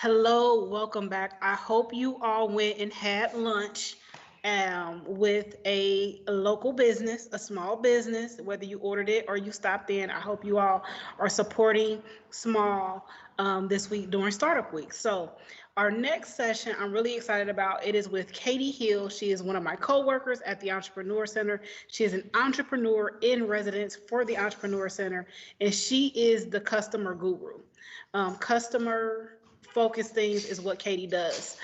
Hello, welcome back. I hope you all went and had lunch with a local business, a small business, whether you ordered it or you stopped in. I hope you all are supporting small this week during Startup Week. So, our next session I'm really excited about. It is with Katie Hill. She is one of my co-workers at the Entrepreneur Center. She is an entrepreneur in residence for the Entrepreneur Center, and she is the customer guru. Customer focused things is what Katie does.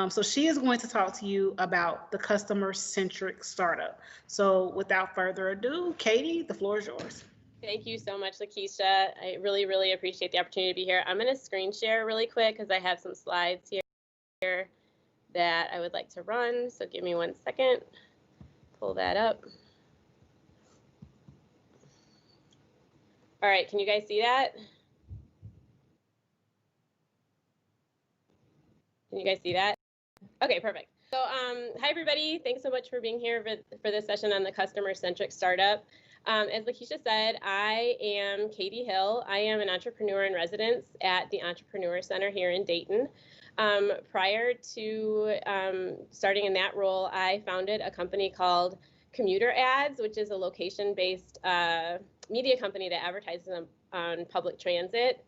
So she is going to talk to you about the customer-centric startup. So without further ado, Katie, the floor is yours. Thank you so much, Lakeisha. I really appreciate the opportunity to be here. I'm going to screen share really quick because I have some slides here that I would like to run. So give me 1 second. Pull that up. All right, can you guys see that? Can you guys see that? Okay, perfect. So hi, everybody. Thanks so much for being here for this session on the customer-centric startup. As Lakeisha said, I am Katie Hill. I am an entrepreneur in residence at the Entrepreneur Center here in Dayton. Prior to starting in that role, I founded a company called Commuter Ads, which is a location-based media company that advertises on public transit.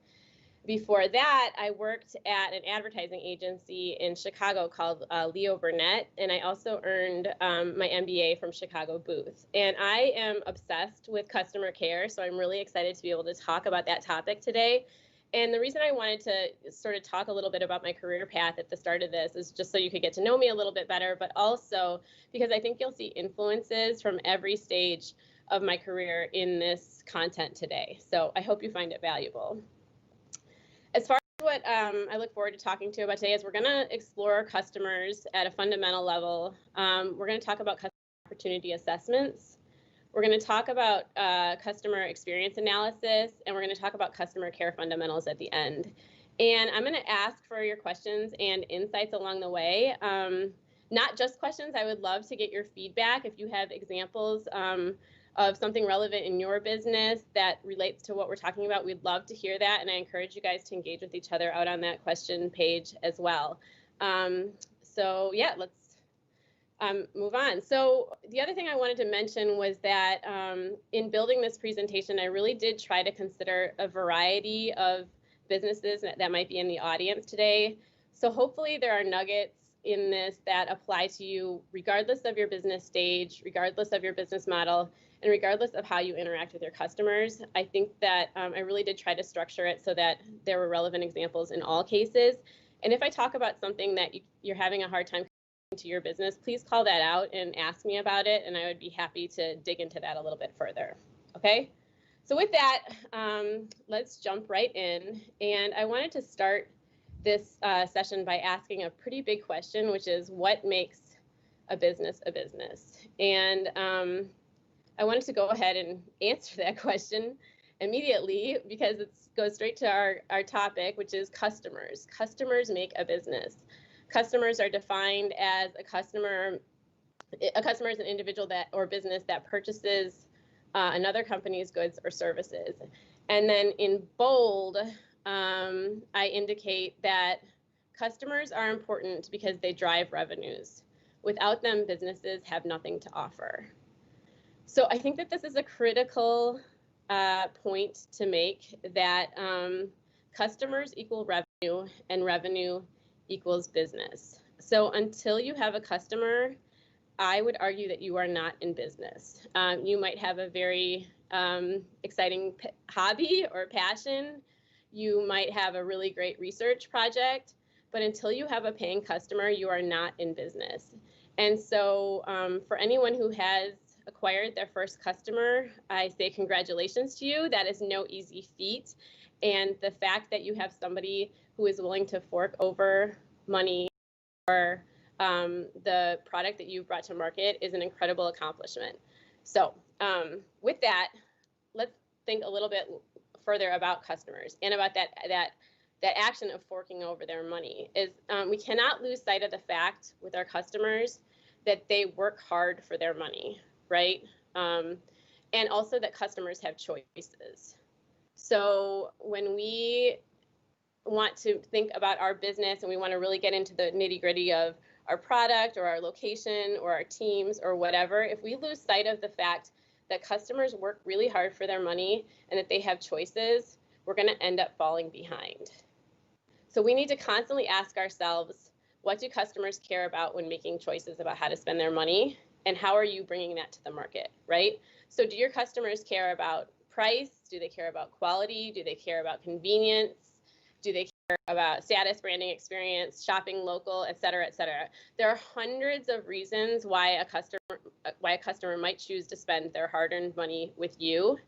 Before that, I worked at an advertising agency in Chicago called Leo Burnett, and I also earned my MBA from Chicago Booth. And I am obsessed with customer care, so I'm really excited to be able to talk about that topic today. And the reason I wanted to sort of talk a little bit about my career path at the start of this is just so you could get to know me a little bit better, but also because I think you'll see influences from every stage of my career in this content today. So I hope you find it valuable. As far as what I look forward to talking to you about today is we're going to explore customers at a fundamental level. We're going to talk about customer opportunity assessments. We're going to talk about customer experience analysis, and we're going to talk about customer care fundamentals at the end. And I'm going to ask for your questions and insights along the way. Not just questions. I would love to get your feedback if you have examples of something relevant in your business that relates to what we're talking about. We'd love to hear that, and I encourage you guys to engage with each other out on that question page as well. So yeah, let's move on. So the other thing I wanted to mention was that in building this presentation, I really did try to consider a variety of businesses that might be in the audience today. So hopefully there are nuggets in this that apply to you regardless of your business stage, regardless of your business model, and regardless of how you interact with your customers. I think that I really did try to structure it so that there were relevant examples in all cases. And if I talk about something that you're having a hard time to your business, please call that out and ask me about it, and I would be happy to dig into that a little bit further. Okay? So with that, let's jump right in. And I wanted to start this session by asking a pretty big question, which is what makes a business a business? And I wanted to go ahead and answer that question immediately because it goes straight to our topic, which is customers. Customers make a business. Customers are defined as a customer is an individual that or business that purchases another company's goods or services. And then in bold, I indicate that customers are important because they drive revenues. Without them, businesses have nothing to offer. So I think that this is a critical point to make, that customers equal revenue and revenue equals business. So until you have a customer, I would argue that you are not in business. You might have a very exciting hobby or passion. You might have a really great research project, but until you have a paying customer, you are not in business. And so for anyone who has acquired their first customer, I say congratulations to you. That is no easy feat. And the fact that you have somebody who is willing to fork over money for the product that you've brought to market is an incredible accomplishment. So with that, let's think a little bit further about customers and about that action of forking over their money. Is we cannot lose sight of the fact with our customers that they work hard for their money, right? And also that customers have choices. So when we want to think about our business and we want to really get into the nitty-gritty of our product or our location or our teams or whatever, if we lose sight of the fact that customers work really hard for their money and that they have choices, we're going to end up falling behind. So we need to constantly ask ourselves, what do customers care about when making choices about how to spend their money? And how are you bringing that to the market, right? So do your customers care about price? Do they care about quality? Do they care about convenience? Do they care about status, branding experience, shopping local, et cetera, et cetera? There are hundreds of reasons why a customer might choose to spend their hard-earned money with you.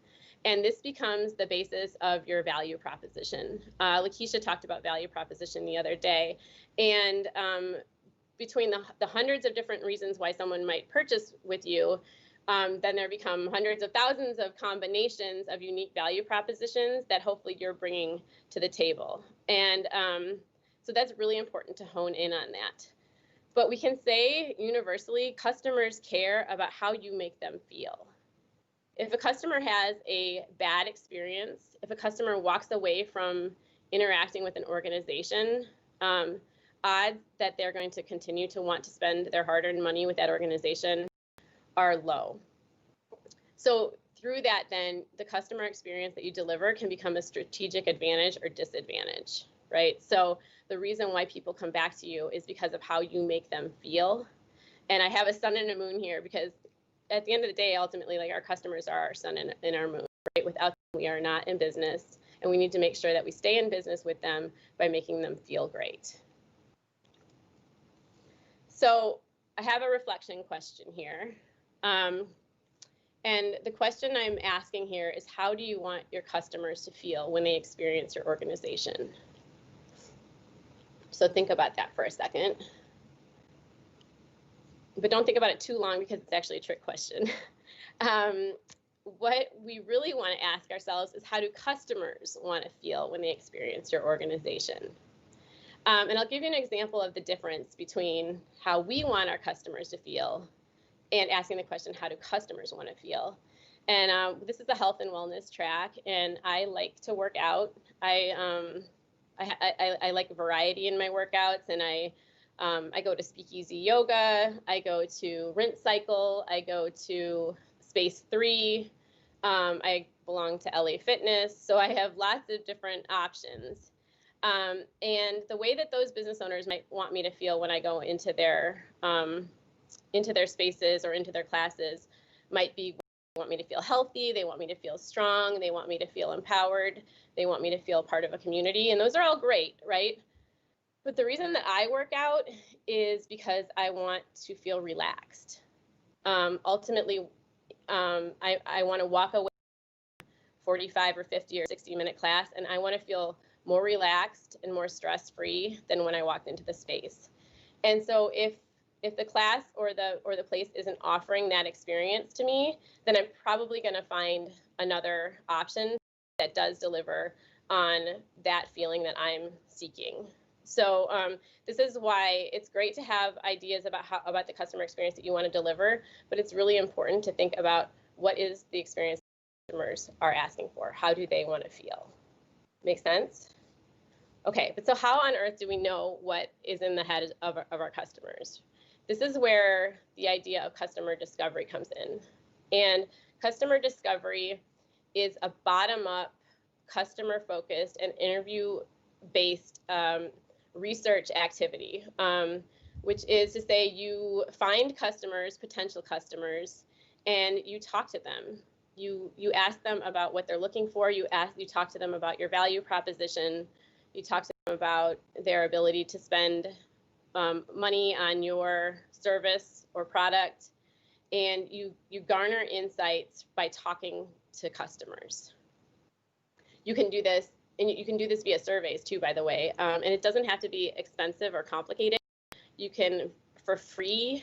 And this becomes the basis of your value proposition. Lakeisha talked about value proposition the other day. And between the hundreds of different reasons why someone might purchase with you, then there become hundreds of thousands of combinations of unique value propositions that hopefully you're bringing to the table. And so that's really important to hone in on that. But we can say universally, customers care about how you make them feel. If a customer has a bad experience, if a customer walks away from interacting with an organization, odds that they're going to continue to want to spend their hard-earned money with that organization are low. So through that, then the customer experience that you deliver can become a strategic advantage or disadvantage, right? So the reason why people come back to you is because of how you make them feel. And I have a sun and a moon here because at the end of the day, ultimately, like, our customers are our sun and our moon, right? Without them, we are not in business. And we need to make sure that we stay in business with them by making them feel great. So I have a reflection question here. And the question I'm asking here is, how do you want your customers to feel when they experience your organization? So think about that for a second. But don't think about it too long because it's actually a trick question. What we really want to ask ourselves is, how do customers want to feel when they experience your organization? And I'll give you an example of the difference between how we want our customers to feel and asking the question, how do customers want to feel? And this is a health and wellness track, and I like to work out. I like variety in my workouts, and I go to Speakeasy Yoga, I go to Rinse Cycle, I go to Space 3, I belong to LA Fitness, so I have lots of different options. And the way that those business owners might want me to feel when I go into their spaces or into their classes might be, they want me to feel healthy, they want me to feel strong, they want me to feel empowered, they want me to feel part of a community, and those are all great, right? But the reason that I work out is because I want to feel relaxed. Ultimately, I want to walk away from a 45 or 50 or 60-minute class, and I want to feel more relaxed and more stress-free than when I walked into the space. And so if the class or the place isn't offering that experience to me, then I'm probably going to find another option that does deliver on that feeling that I'm seeking. So this is why it's great to have ideas about the customer experience that you want to deliver, but it's really important to think about, what is the experience customers are asking for? How do they want to feel? Make sense? Okay, but so how on earth do we know what is in the head of our customers? This is where the idea of customer discovery comes in. And customer discovery is a bottom-up, customer-focused, and interview-based research activity, which is to say you find customers, potential customers, and you talk to them. You ask them about what they're looking for. You talk to them about your value proposition. You talk to them about their ability to spend money on your service or product, and you garner insights by talking to customers. You can do this, and you can do this via surveys too, by the way, and it doesn't have to be expensive or complicated. You can, for free,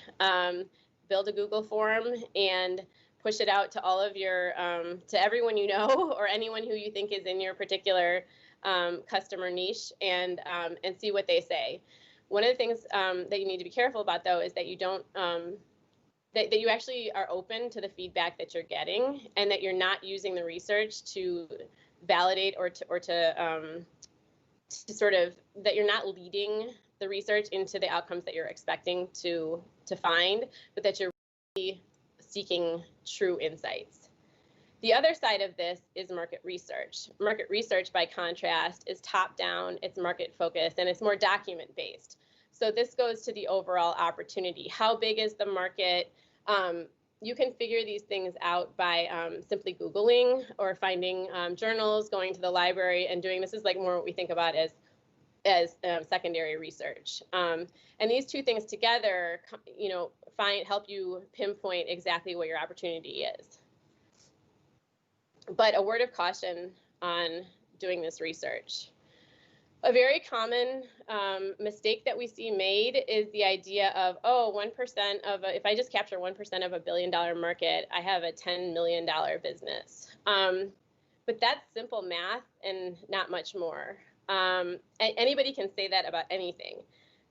build a Google form and push it out to all of your, to everyone you know, or anyone who you think is in your particular customer niche, and see what they say. One of the things that you need to be careful about, though, is that you don't, that you actually are open to the feedback that you're getting, and that you're not using the research to validate or to to sort of, that you're not leading the research into the outcomes that you're expecting to find, but that you're really seeking true insights. The other side of this is market research. Market research, by contrast, is top-down, it's market-focused, and it's more document-based. So this goes to the overall opportunity. How big is the market? You can figure these things out by simply Googling or finding journals, going to the library and doing, this is like more what we think about as secondary research. And these two things together, you know, help you pinpoint exactly what your opportunity is. But a word of caution on doing this research. A very common mistake that we see made is the idea of, oh, 1% of, if I just capture 1% of $1 billion market, I have a $10 million business. But that's simple math and not much more. Anybody can say that about anything.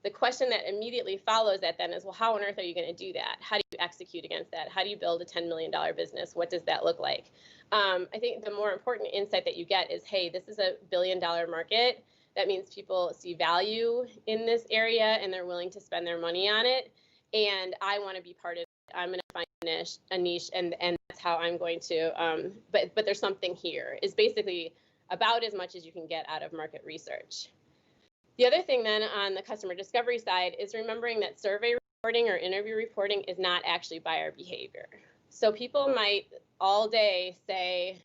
The question that immediately follows that then is, well, how on earth are you going to do that? How do you execute against that? How do you build a $10 million business? What does that look like? I think the more important insight that you get is, hey, this is $1 billion market. That means people see value in this area and they're willing to spend their money on it. And I want to be part of it. I'm going to find a niche, and that's how I'm going to, but there's something here, is basically about as much as you can get out of market research. The other thing then on the customer discovery side is remembering that survey reporting or interview reporting is not actually buyer behavior. So people might all day say,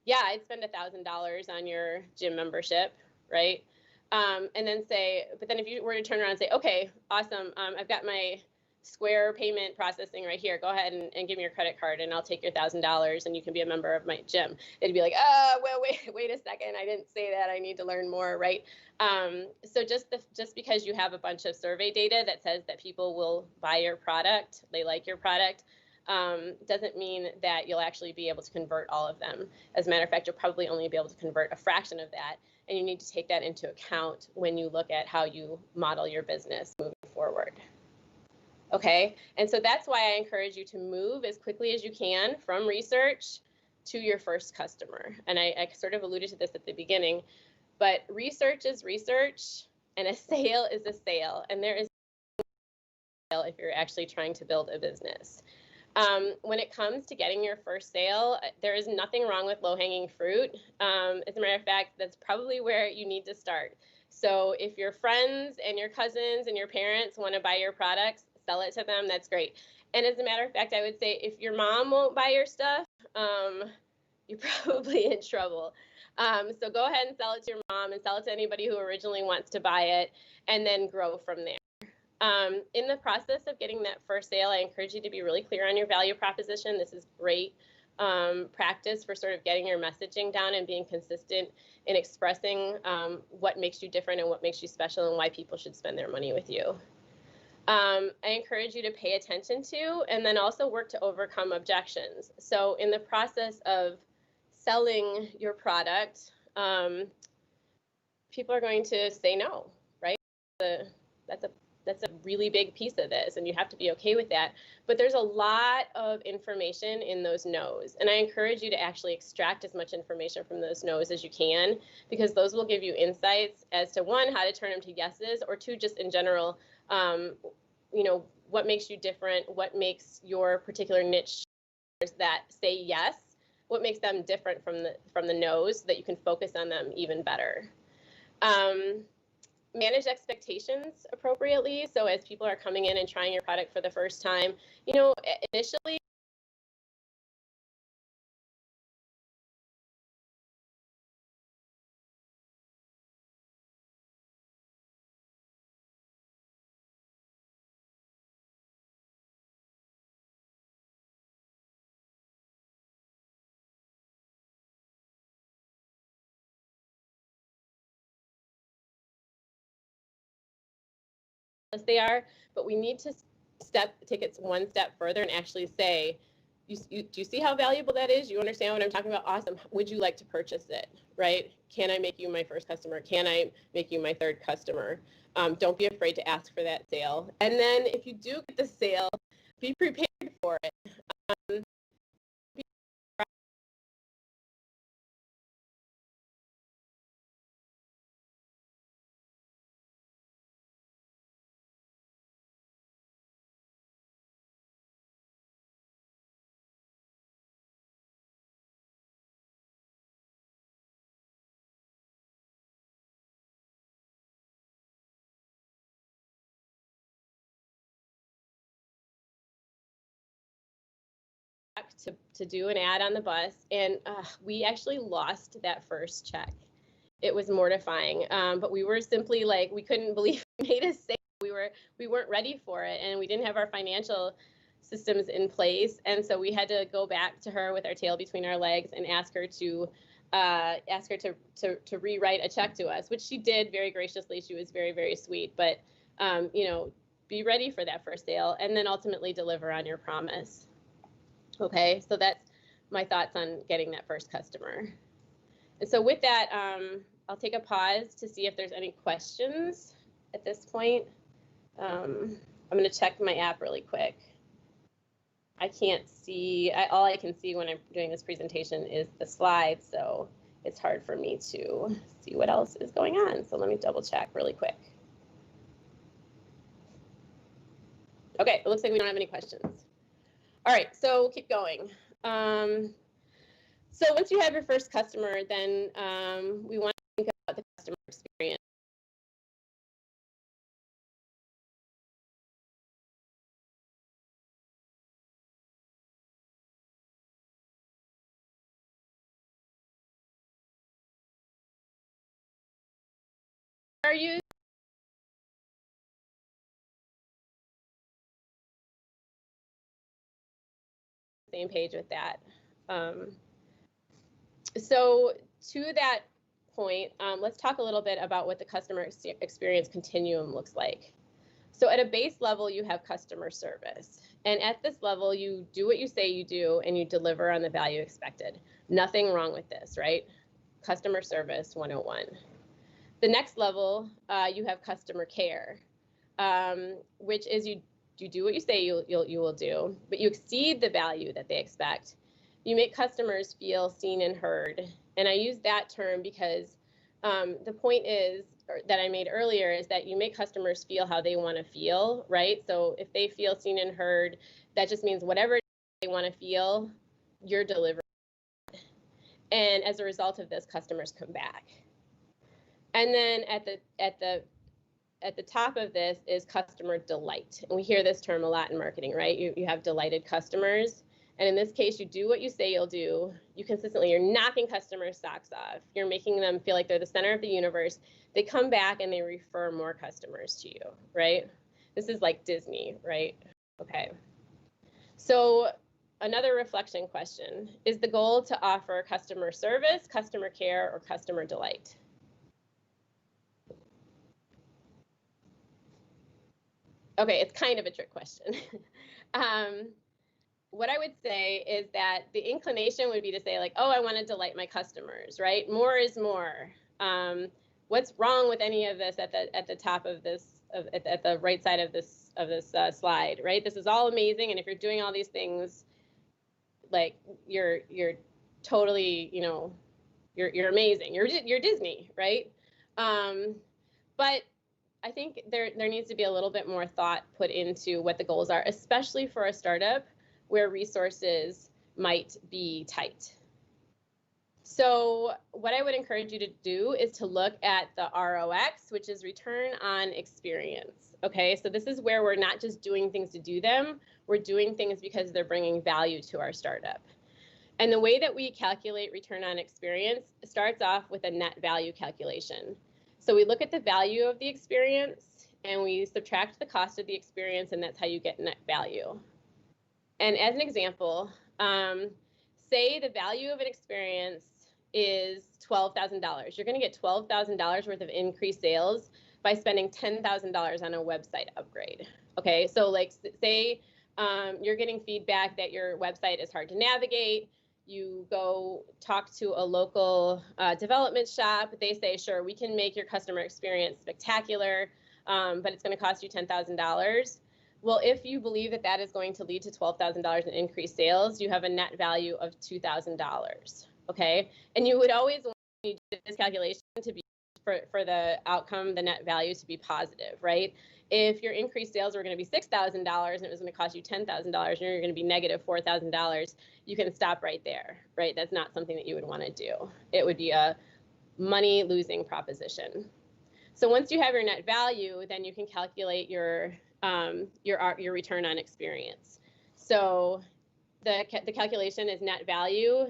yeah, I'd spend $1,000 on your gym membership, right? And then say, but then if you were to turn around and say, okay, awesome, I've got my Square payment processing right here. Go ahead and give me your credit card, and I'll take your $1,000, and you can be a member of my gym. It'd be like, well, wait a second, I didn't say that. I need to learn more, right? So just because you have a bunch of survey data that says that people will buy your product, they like your product, doesn't mean that you'll actually be able to convert all of them. As a matter of fact, you'll probably only be able to convert a fraction of that, and you need to take that into account when you look at how you model your business moving forward. Okay, and so that's why I encourage you to move as quickly as you can from research to your first customer. And I sort of alluded to this at the beginning, but research is research and a sale is a sale. And there is no sale if you're actually trying to build a business. When it comes to getting your first sale, there is nothing wrong with low-hanging fruit. As a matter of fact, that's probably where you need to start. So if your friends and your cousins and your parents want to buy your products, sell it to them, that's great. And as a matter of fact, I would say if your mom won't buy your stuff, you're probably in trouble. So go ahead and sell it to your mom and sell it to anybody who originally wants to buy it, and then grow from there. In the process of getting that first sale, I encourage you to be really clear on your value proposition. This is great practice for sort of getting your messaging down and being consistent in expressing what makes you different and what makes you special and why people should spend their money with you. I encourage you to pay attention to and then also work to overcome objections. So in the process of selling your product, people are going to say no, right? That's a really big piece of this, and you have to be okay with that. But there's a lot of information in those no's, and I encourage you to actually extract as much information from those no's as you can, because those will give you insights as to, one, how to turn them to yeses, or two, just in general, you know, what makes you different, what makes your particular niche that say yes, what makes them different from the no's, so that you can focus on them even better. Manage expectations appropriately. So as people are coming in and trying your product for the first time, you know, initially, as they are, but we need to take it one step further and actually say, do you see how valuable that is? You understand what I'm talking about? Awesome. Would you like to purchase it, right? Can I make you my first customer? Can I make you my third customer? Don't be afraid to ask for that sale. And then if you do get the sale, be prepared for it. to do an ad on the bus, and we actually lost that first check. It was mortifying, but we were simply like, we couldn't believe we made a sale. We weren't ready for it, and we didn't have our financial systems in place, and so we had to go back to her with our tail between our legs and ask her to rewrite a check to us, which she did very graciously. She was very, very sweet, but you know, be ready for that first sale and then ultimately deliver on your promise. Okay, so that's my thoughts on getting that first customer. And so with that, I'll take a pause to see if there's any questions at this point. I'm going to check my app really quick. I can't see, all I can see when I'm doing this presentation is the slides, so it's hard for me to see what else is going on. So let me double check really quick. Okay, it looks like we don't have any questions. All right, so keep going. So once you have your first customer, then we want to think about the customer experience. Are you same page with that? So to that point, let's talk a little bit about what the customer experience continuum looks like. So at a base level, you have customer service. And at this level, you do what you say you do and you deliver on the value expected. Nothing wrong with this, right? Customer service 101. The next level, you have customer care, which is you do what you say you will do, but you exceed the value that they expect. You make customers feel seen and heard. And I use that term because the point is that I made earlier is that you make customers feel how they want to feel, right? So if they feel seen and heard, that just means whatever they want to feel, you're delivering. And as a result of this, customers come back. And then at the top of this is customer delight. And we hear this term a lot in marketing, right? You have delighted customers. And in this case, you do what you say you'll do. You consistently, you're knocking customers' socks off. You're making them feel like they're the center of the universe. They come back and they refer more customers to you, right? This is like Disney, right? Okay. So another reflection question, is the goal to offer customer service, customer care, or customer delight? Okay, it's kind of a trick question. What I would say is that the inclination would be to say like, oh, I want to delight my customers, right? More is more. What's wrong with any of this at the top of this, at the right side of this slide, right? This is all amazing, and if you're doing all these things, like you're totally, you know, you're amazing. You're Disney, right? But I think there needs to be a little bit more thought put into what the goals are, especially for a startup where resources might be tight. So what I would encourage you to do is to look at the ROX, which is return on experience. Okay, so this is where we're not just doing things to do them, we're doing things because they're bringing value to our startup. And the way that we calculate return on experience starts off with a net value calculation. So we look at the value of the experience and we subtract the cost of the experience, and that's how you get net value. And as an example, say the value of an experience is $12,000. You're going to get $12,000 worth of increased sales by spending $10,000 on a website upgrade. Okay, so like say you're getting feedback that your website is hard to navigate. You go talk to a local development shop. They say, sure, we can make your customer experience spectacular, but it's going to cost you $10,000. Well, if you believe that that is going to lead to $12,000 in increased sales, you have a net value of $2,000. Okay, and you would always want to do this calculation to be for the outcome, the net value to be positive, right? If your increased sales were going to be $6,000 and it was going to cost you $10,000 and you're going to be negative $4,000, you can stop right there, right? That's not something that you would want to do. It would be a money losing proposition. So once you have your net value, then you can calculate your return on experience. So the calculation is net value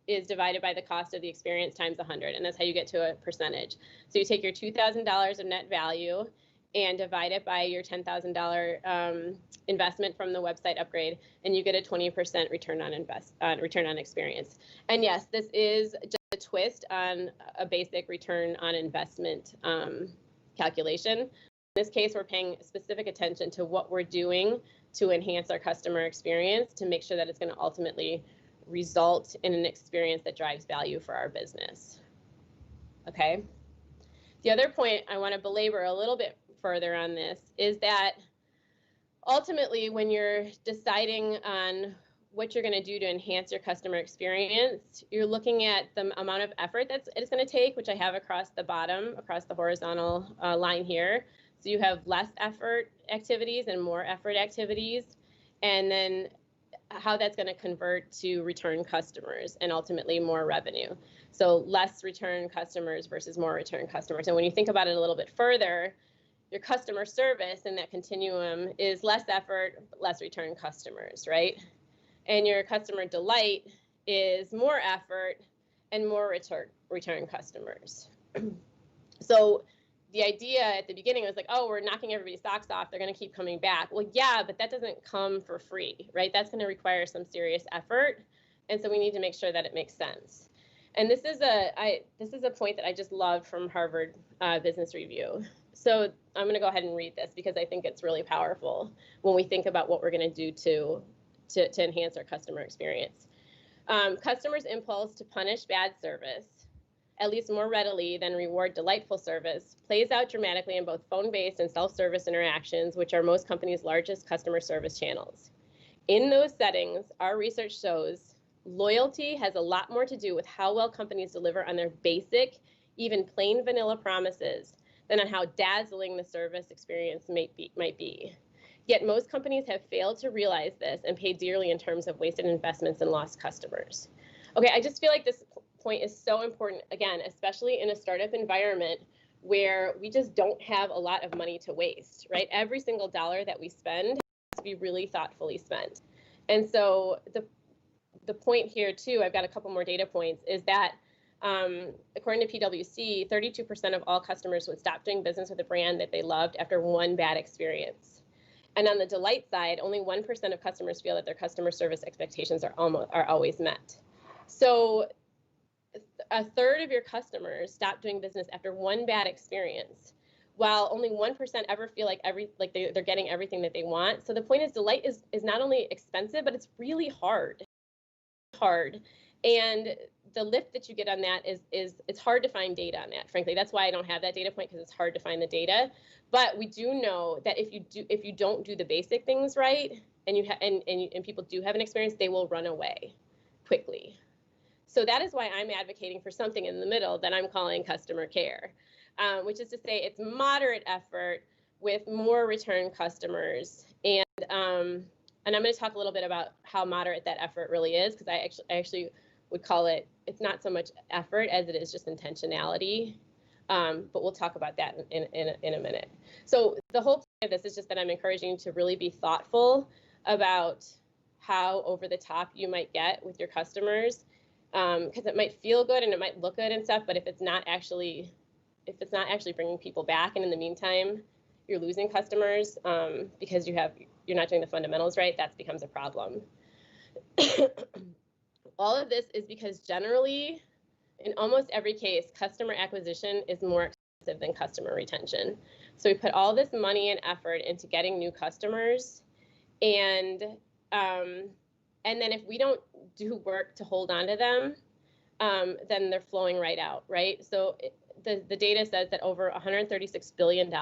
is divided by the cost of the experience times 100, and that's how you get to a percentage. So you take your $2,000 of net value and divide it by your $10,000 investment from the website upgrade, and you get a 20% return on experience. And yes, this is just a twist on a basic return on investment calculation. In this case, we're paying specific attention to what we're doing to enhance our customer experience to make sure that it's going to ultimately result in an experience that drives value for our business. Okay. The other point I want to belabor a little bit further on this is that ultimately, when you're deciding on what you're going to do to enhance your customer experience, you're looking at the amount of effort that it's going to take, which I have across the bottom, across the horizontal line here. So you have less effort activities and more effort activities, and then how that's going to convert to return customers and ultimately more revenue. So less return customers versus more return customers. And when you think about it a little bit further, your customer service in that continuum is less effort, less return customers, right? And your customer delight is more effort and more return customers. So the idea at the beginning was like, oh, we're knocking everybody's socks off, they're going to keep coming back. Well, yeah, but that doesn't come for free, right? That's going to require some serious effort. And so we need to make sure that it makes sense. And this is a point that I just loved from Harvard Business Review. So I'm going to go ahead and read this because I think it's really powerful when we think about what we're going to do to enhance our customer experience. Customers' impulse to punish bad service, at least more readily than reward delightful service, plays out dramatically in both phone-based and self-service interactions, which are most companies' largest customer service channels. In those settings, our research shows loyalty has a lot more to do with how well companies deliver on their basic, even plain vanilla promises than on how dazzling the service experience might be. Yet most companies have failed to realize this and pay dearly in terms of wasted investments and lost customers. Okay, I just feel like this point is so important, again, especially in a startup environment where we just don't have a lot of money to waste, right? Every single dollar that we spend has to be really thoughtfully spent. And so the point here too, I've got a couple more data points, is that according to PwC, 32% of all customers would stop doing business with a brand that they loved after one bad experience. And on the delight side, only 1% of customers feel that their customer service expectations are always met. So a third of your customers stop doing business after one bad experience, while only 1% ever feel like they're getting everything that they want. So the point is, delight is not only expensive, but it's really hard. And the lift that you get on that is it's hard to find data on that. Frankly, that's why I don't have that data point, because it's hard to find the data. But we do know that if you don't do the basic things right, and people do have an experience, they will run away quickly. So that is why I'm advocating for something in the middle that I'm calling customer care, which is to say it's moderate effort with more return customers. And I'm going to talk a little bit about how moderate that effort really is, because I actually would call it, it's not so much effort as it is just intentionality. But we'll talk about that in a minute. So the whole point of this is just that I'm encouraging you to really be thoughtful about how over the top you might get with your customers, because it might feel good and it might look good and stuff, but if it's not actually bringing people back, and in the meantime you're losing customers because you're not doing the fundamentals right, that becomes a problem. All of this is because generally, in almost every case, customer acquisition is more expensive than customer retention. So we put all this money and effort into getting new customers, and then if we don't do work to hold on to them, then they're flowing right out, right? So the data says that over $136 billion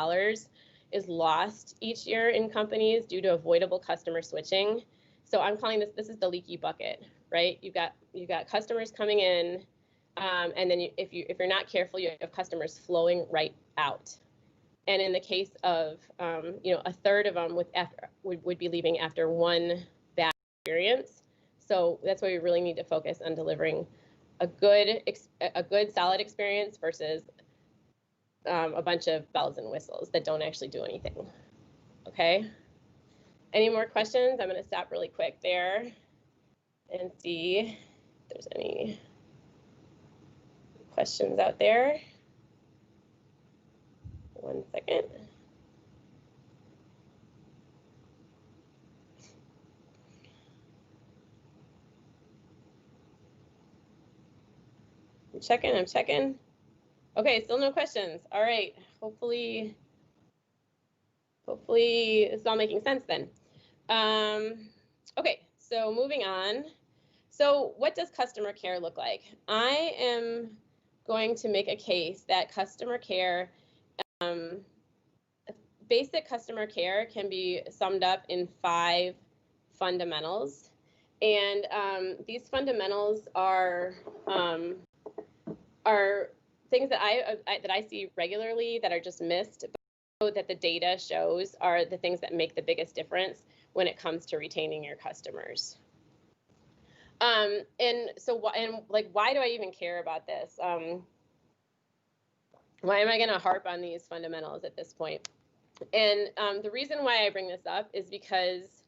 is lost each year in companies due to avoidable customer switching. So I'm calling this is the leaky bucket, right? You've got customers coming in, and then if you're not careful, you have customers flowing right out. And in the case of a third of them would be leaving after one bad experience. So that's why we really need to focus on delivering a good solid experience versus a bunch of bells and whistles that don't actually do anything. Okay. Any more questions? I'm going to stop really quick there. and see if there's any questions out there. 1 second. I'm checking. Okay, still no questions. All right, hopefully it's all making sense then. Okay, so moving on. So what does customer care look like? I am going to make a case that customer care, basic customer care can be summed up in 5 fundamentals. And these fundamentals are things that I see regularly that are just missed, but that the data shows are the things that make the biggest difference when it comes to retaining your customers. And so, why do I even care about this? Why am I going to harp on these fundamentals at this point? And the reason why I bring this up is because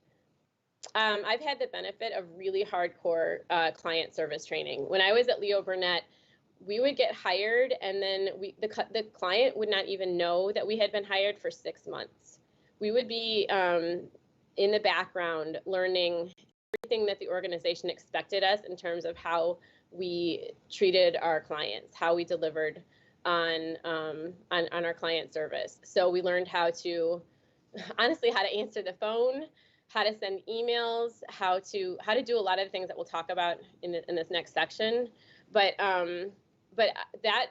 I've had the benefit of really hardcore client service training. When I was at Leo Burnett, we would get hired, and then the client would not even know that we had been hired for 6 months. We would be in the background learning everything that the organization expected us in terms of how we treated our clients, how we delivered on our client service. So we learned how to, honestly, how to answer the phone, how to send emails, how to do a lot of the things that we'll talk about in this next section. But that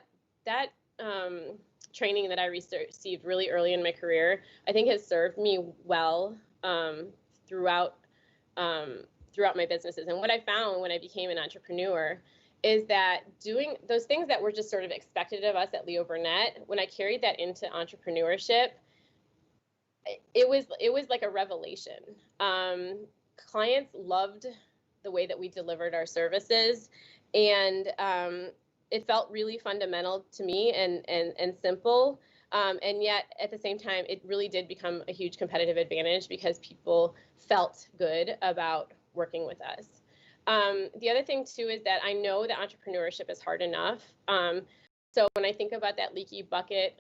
training that I received really early in my career, I think has served me well throughout my businesses. And what I found when I became an entrepreneur is that doing those things that were just sort of expected of us at Leo Burnett, when I carried that into entrepreneurship, it was like a revelation. Clients loved the way that we delivered our services, and it felt really fundamental to me and simple. And yet at the same time, it really did become a huge competitive advantage because people felt good about working with us. The other thing too is that I know that entrepreneurship is hard enough. So when I think about that leaky bucket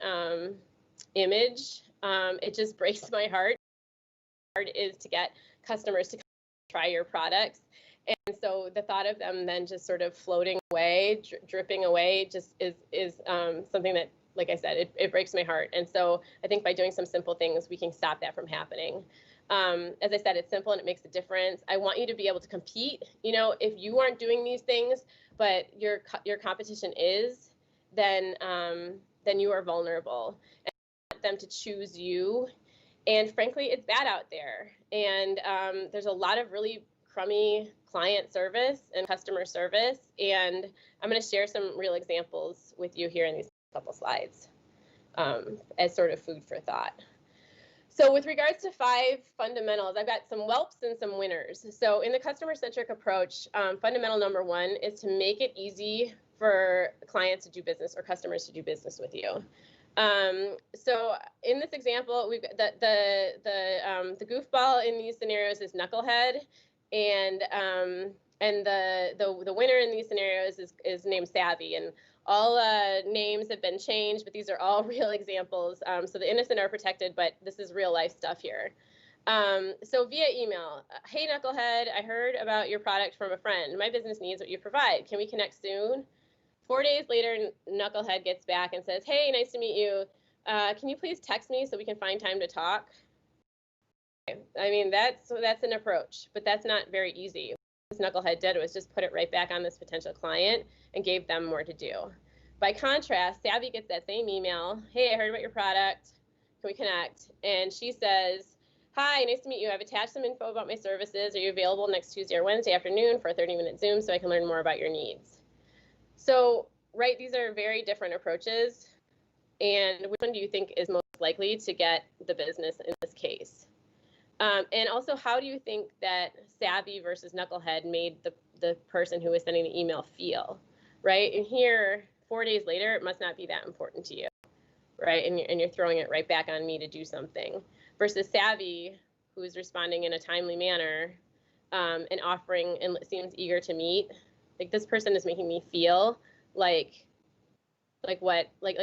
image, it just breaks my heart. Hard is to get customers to try your products. And so the thought of them then just sort of floating away, dripping away, just is something that, like I said, it breaks my heart. And so I think by doing some simple things, we can stop that from happening. As I said, it's simple and it makes a difference. I want you to be able to compete. You know, if you aren't doing these things, but your competition is, then you are vulnerable. And I want them to choose you. And frankly, it's bad out there. And there's a lot of really crummy client service and customer service. And I'm going to share some real examples with you here in these couple slides as sort of food for thought. So with regards to 5 fundamentals, I've got some whelps and some winners. So in the customer-centric approach, fundamental number 1 is to make it easy for clients to do business or customers to do business with you. So in this example, we've got the goofball in these scenarios is Knucklehead, and the winner in these scenarios is named Savvy. And all names have been changed, but these are all real examples. So the innocent are protected, but this is real life stuff here. So via email, hey Knucklehead, I heard about your product from a friend. My business needs what you provide. Can we connect soon? 4 days later, Knucklehead gets back and says, hey, nice to meet you. Can you please text me so we can find time to talk? I mean, that's an approach, but that's not very easy. What Knucklehead did was just put it right back on this potential client and gave them more to do. By contrast, Savvy gets that same email. Hey, I heard about your product. Can we connect? And she says, hi, nice to meet you. I've attached some info about my services. Are you available next Tuesday or Wednesday afternoon for a 30-minute Zoom so I can learn more about your needs? So, right, these are very different approaches. And which one do you think is most likely to get the business in this case? And also, how do you think that Savvy versus Knucklehead made the person who was sending the email feel, right? And here, 4 days later, it must not be that important to you, right? And you're throwing it right back on me to do something. Versus Savvy, who is responding in a timely manner, and offering and seems eager to meet, like this person is making me feel like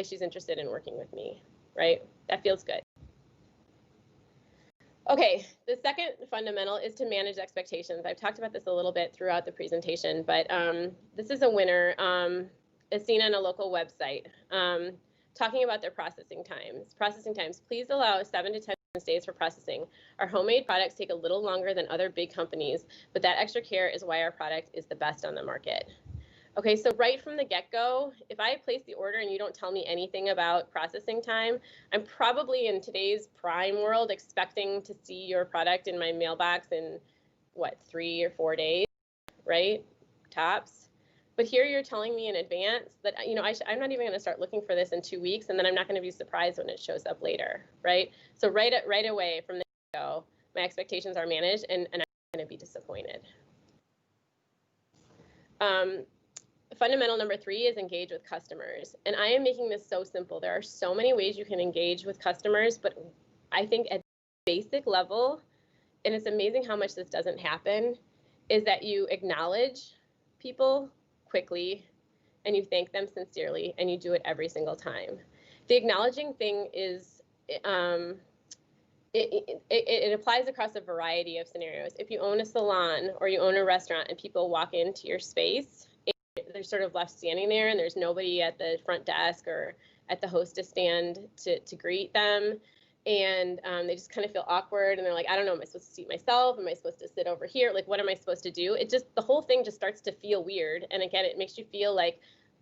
she's interested in working with me, right? That feels good. Okay, the second fundamental is to manage expectations. I've talked about this a little bit throughout the presentation, but this is a winner. It's seen on a local website, talking about their processing times. Processing times, please allow 7 to 10 days for processing. Our homemade products take a little longer than other big companies, but that extra care is why our product is the best on the market. Okay, so right from the get-go, if I place the order and you don't tell me anything about processing time, I'm probably in today's prime world expecting to see your product in my mailbox in, what, 3 or 4 days, right? Tops. But here you're telling me in advance that, you know, I'm not even going to start looking for this in 2 weeks, and then I'm not going to be surprised when it shows up later, right? So right away from the get-go, my expectations are managed, and I'm going to be disappointed. Fundamental number 3 is engage with customers. And I am making this so simple. There are so many ways you can engage with customers, but I think at basic level, and it's amazing how much this doesn't happen, is that you acknowledge people quickly and you thank them sincerely and you do it every single time. The acknowledging thing is, it applies across a variety of scenarios. If you own a salon or you own a restaurant and people walk into your space, they're sort of left standing there and there's nobody at the front desk or at the hostess stand to greet them. And they just kind of feel awkward and they're like, I don't know, am I supposed to seat myself? Am I supposed to sit over here? Like, what am I supposed to do? It just, the whole thing just starts to feel weird. And again, it makes you feel like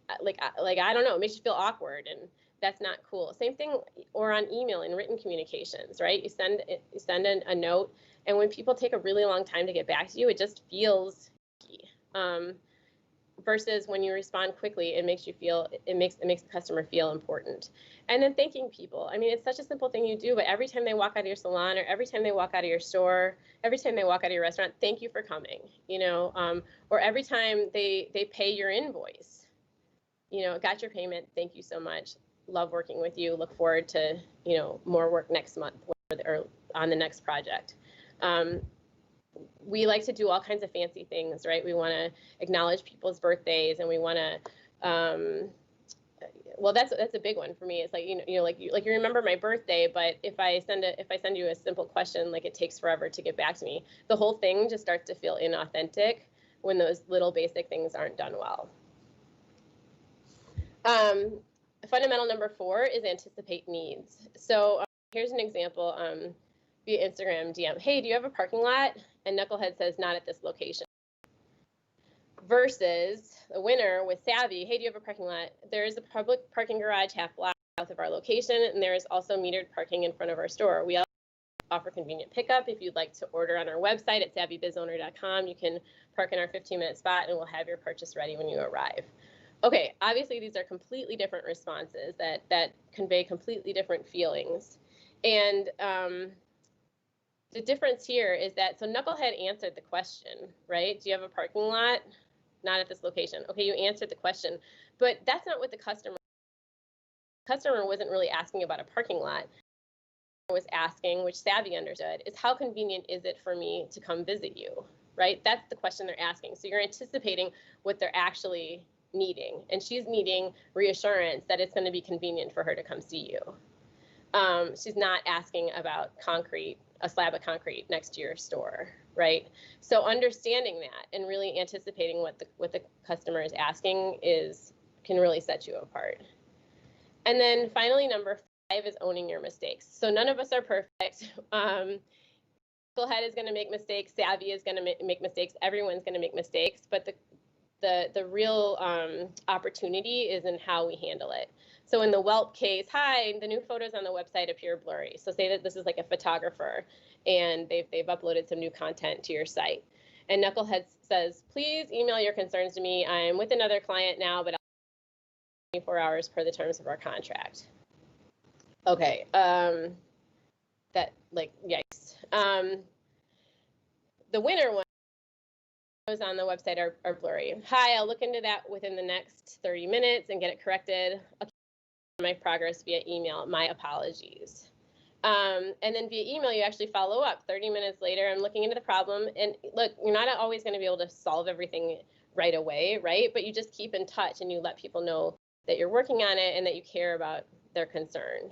I don't know, it makes you feel awkward, and that's not cool. Same thing, or on email and written communications, right? You send a note, and when people take a really long time to get back to you, it just feels icky. Versus when you respond quickly, it makes the customer feel important. And then thanking people. I mean, it's such a simple thing you do, but every time they walk out of your salon, or every time they walk out of your store, every time they walk out of your restaurant, thank you for coming, you know, or every time they pay your invoice, you know, got your payment, thank you so much, love working with you, look forward to, you know, more work next month or on the next project. We like to do all kinds of fancy things, right? We want to acknowledge people's birthdays, and we want to, well, that's a big one for me. It's like, like you remember my birthday, but if I send you a simple question, like it takes forever to get back to me, the whole thing just starts to feel inauthentic when those little basic things aren't done well. Fundamental number 4 is anticipate needs. So here's an example via Instagram DM. Hey, do you have a parking lot? And Knucklehead says, not at this location. Versus the winner with Savvy, hey, do you have a parking lot? There is a public parking garage half block south of our location, and there is also metered parking in front of our store. We also offer convenient pickup. If you'd like to order on our website at savvybizowner.com, you can park in our 15-minute spot, and we'll have your purchase ready when you arrive. Okay, obviously these are completely different responses that convey completely different feelings. And the difference here is that, so Knucklehead answered the question, right? Do you have a parking lot? Not at this location. Okay, you answered the question, but that's not what the customer wasn't really asking about a parking lot. Was asking, which Savvy understood, is how convenient is it for me to come visit you, right? That's the question they're asking. So you're anticipating what they're actually needing, and she's needing reassurance that it's going to be convenient for her to come see you. She's not asking about a slab of concrete next to your store, right? So understanding that and really anticipating what the customer is asking can really set you apart. And then finally, number 5 is owning your mistakes. So none of us are perfect. Knucklehead is going to make mistakes. Savvy is going to make mistakes. Everyone's going to make mistakes, but the real opportunity is in how we handle it. So in the Whelp case, hi, the new photos on the website appear blurry. So say that this is like a photographer and they've uploaded some new content to your site. And Knucklehead says, please email your concerns to me. I'm with another client now, but I'll 24 hours per the terms of our contract. Okay, that, like, yikes. The winner one on the website are blurry. Hi, I'll look into that within the next 30 minutes and get it corrected. I'll keep my progress via email. My apologies. And then via email, you actually follow up 30 minutes later. I'm looking into the problem. And look, you're not always going to be able to solve everything right away, right? But you just keep in touch and you let people know that you're working on it and that you care about their concern.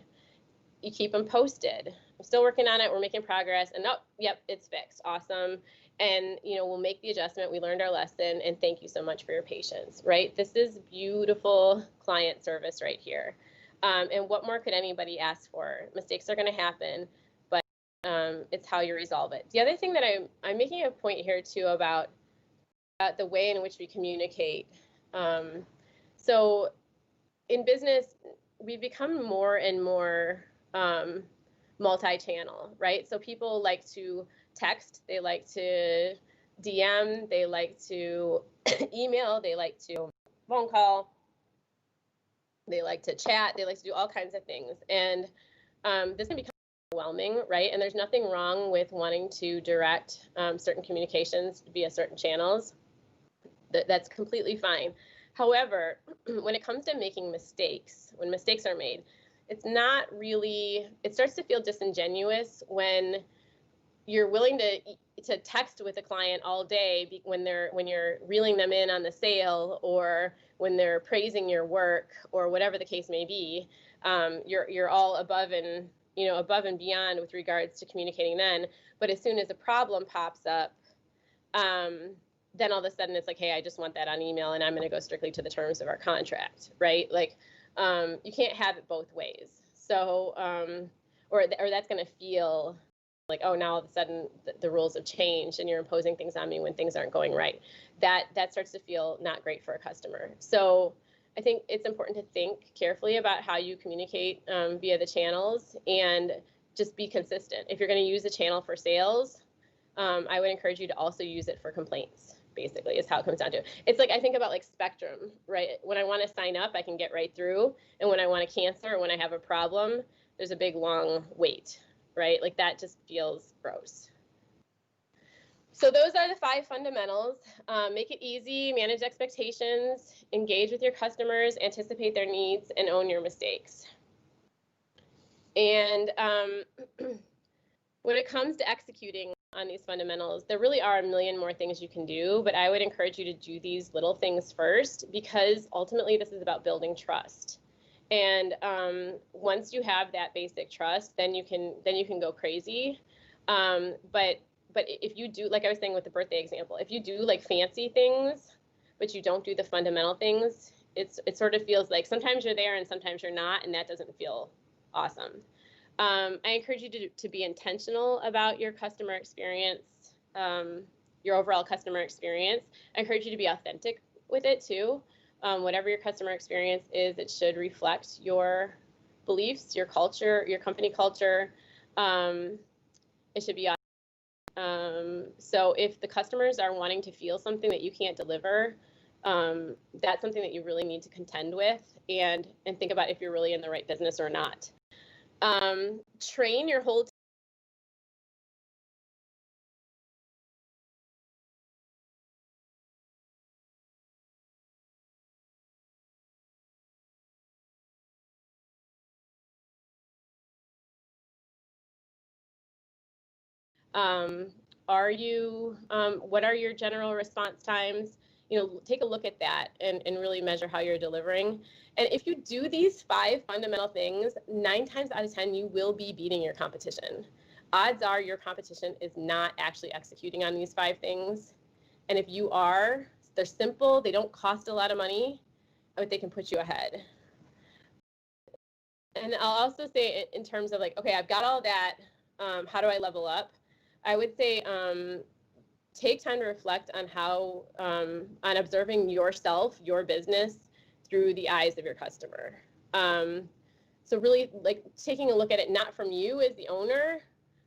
You keep them posted. I'm still working on it. We're making progress. And oh, yep, it's fixed. Awesome. And, you know, we'll make the adjustment. We learned our lesson. And thank you so much for your patience, right? This is beautiful client service right here. And what more could anybody ask for? Mistakes are going to happen, but it's how you resolve it. The other thing that I'm making a point here too about the way in which we communicate. So in business, we've become more and more multi-channel, right? So people like to text, they like to DM, they like to email, they like to phone call. They like to chat, they like to do all kinds of things. And this can become overwhelming, right? And there's nothing wrong with wanting to direct certain communications via certain channels. That's completely fine. However, when it comes to making mistakes, when mistakes are made, it's not really, it starts to feel disingenuous when you're willing to text with a client all day when you're reeling them in on the sale, or when they're praising your work, or whatever the case may be. You're all above and beyond with regards to communicating then. But as soon as a problem pops up, then all of a sudden it's like, hey, I just want that on email, and I'm going to go strictly to the terms of our contract, right? Like, you can't have it both ways. So, or that's going to feel like, oh, now all of a sudden the rules have changed and you're imposing things on me when things aren't going right. That starts to feel not great for a customer. So I think it's important to think carefully about how you communicate via the channels, and just be consistent. If you're going to use a channel for sales, I would encourage you to also use it for complaints, basically, is how it comes down to. It's like, I think about like Spectrum, right? When I want to sign up, I can get right through. And when I want to cancel, or when I have a problem, there's a big long wait, right? Like, that just feels gross. So those are the 5 fundamentals. Make it easy, manage expectations, engage with your customers, anticipate their needs, and own your mistakes. And when it comes to executing on these fundamentals, there really are a million more things you can do, but I would encourage you to do these little things first, because ultimately this is about building trust. And once you have that basic trust, then you can go crazy. But if you do, like I was saying with the birthday example, if you do like fancy things, but you don't do the fundamental things, it sort of feels like sometimes you're there and sometimes you're not, and that doesn't feel awesome. I encourage you to be intentional about your customer experience, your overall customer experience. I encourage you to be authentic with it too. Whatever your customer experience is, it should reflect your beliefs, your culture, your company culture. It should be so if the customers are wanting to feel something that you can't deliver, that's something that you really need to contend with and think about if you're really in the right business or not. Train your whole what are your general response times? Take a look at that and really measure how you're delivering. And if you do these 5 fundamental things, 9 times out of 10, you will be beating your competition. Odds are your competition is not actually executing on these 5 things. And if you are, they're simple, they don't cost a lot of money, but they can put you ahead. And I'll also say in terms of like, okay, I've got all that, how do I level up? I would say take time to reflect on how, on observing yourself, your business, through the eyes of your customer. So really like taking a look at it, not from you as the owner,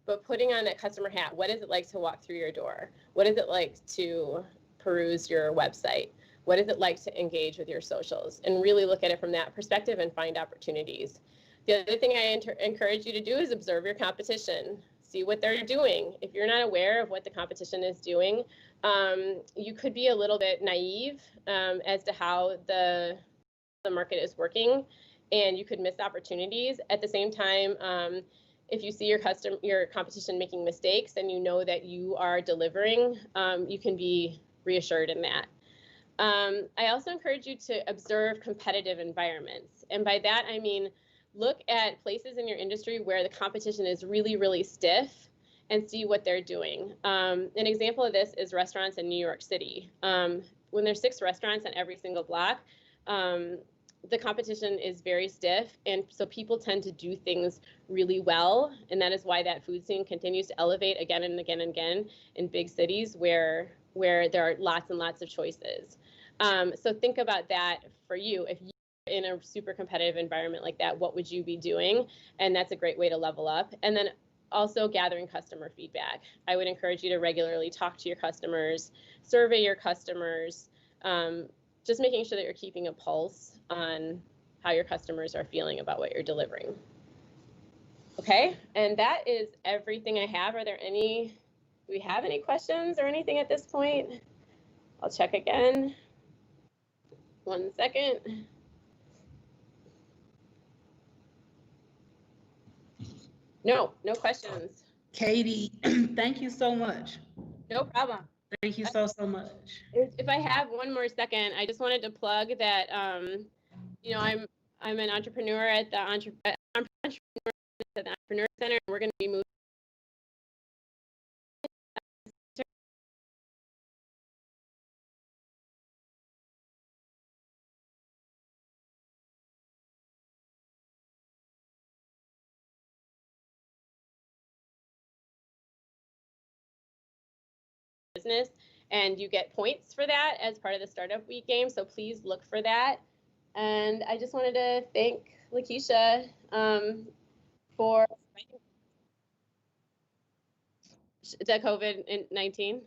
but putting on that customer hat. What is it like to walk through your door? What is it like to peruse your website? What is it like to engage with your socials? And really look at it from that perspective and find opportunities. The other thing I encourage you to do is observe your competition. See what they're doing. If you're not aware of what the competition is doing, you could be a little bit naive as to how the market is working, and you could miss opportunities. At the same time, if you see your competition making mistakes and you know that you are delivering, you can be reassured in that. I also encourage you to observe competitive environments. And by that, I mean, look at places in your industry where the competition is really, really stiff and see what they're doing. An example of this is restaurants in New York City. When there's 6 restaurants on every single block, the competition is very stiff, and so people tend to do things really well, and that is why that food scene continues to elevate again and again and again in big cities where there are lots and lots of choices. So think about that for you. If you're in a super competitive environment like that, what would you be doing? And that's a great way to level up. And then also gathering customer feedback. I would encourage you to regularly talk to your customers, survey your customers, just making sure that you're keeping a pulse on how your customers are feeling about what you're delivering. Okay, and that is everything I have. Do we have any questions or anything at this point? I'll check again. 1 second. No questions. Katie, thank you so much. No problem. Thank you so much. If I have 1 more second, I just wanted to plug that you know, I'm an entrepreneur at the Entrepreneur Center, and we're going to be moving business, and you get points for that as part of the Startup Week game. So please look for that. And I just wanted to thank Lakeisha for the COVID-19.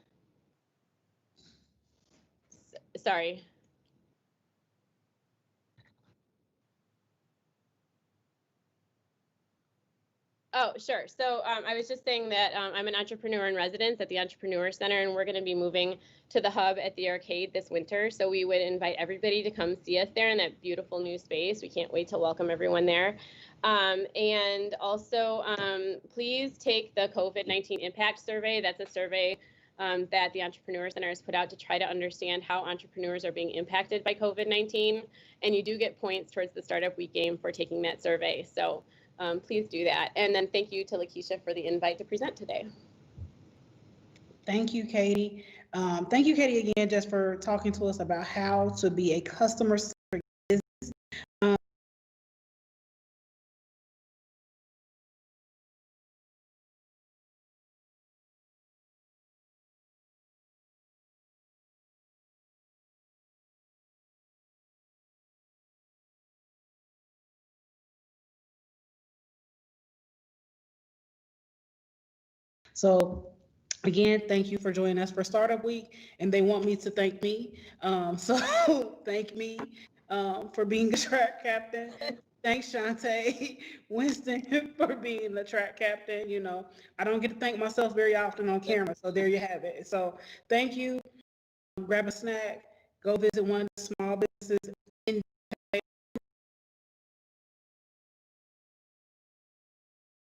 Sorry. Oh, sure. So I was just saying that I'm an entrepreneur in residence at the Entrepreneur Center, and we're going to be moving to the hub at the arcade this winter. So we would invite everybody to come see us there in that beautiful new space. We can't wait to welcome everyone there. And also, please take the COVID-19 impact survey. That's a survey that the Entrepreneur Center has put out to try to understand how entrepreneurs are being impacted by COVID-19. And you do get points towards the Startup Week game for taking that survey. So please do that. And then thank you to Lakeisha for the invite to present today. Thank you, Katie. Thank you, Katie, again, just for talking to us about how to be a customer-centric business. So again, thank you for joining us for Startup Week, and they want me to thank me. So thank me for being a track captain. Thanks, Shantae Winston, for being the track captain. You know, I don't get to thank myself very often on camera, so there you have it. So thank you. Grab a snack, go visit one of the small businesses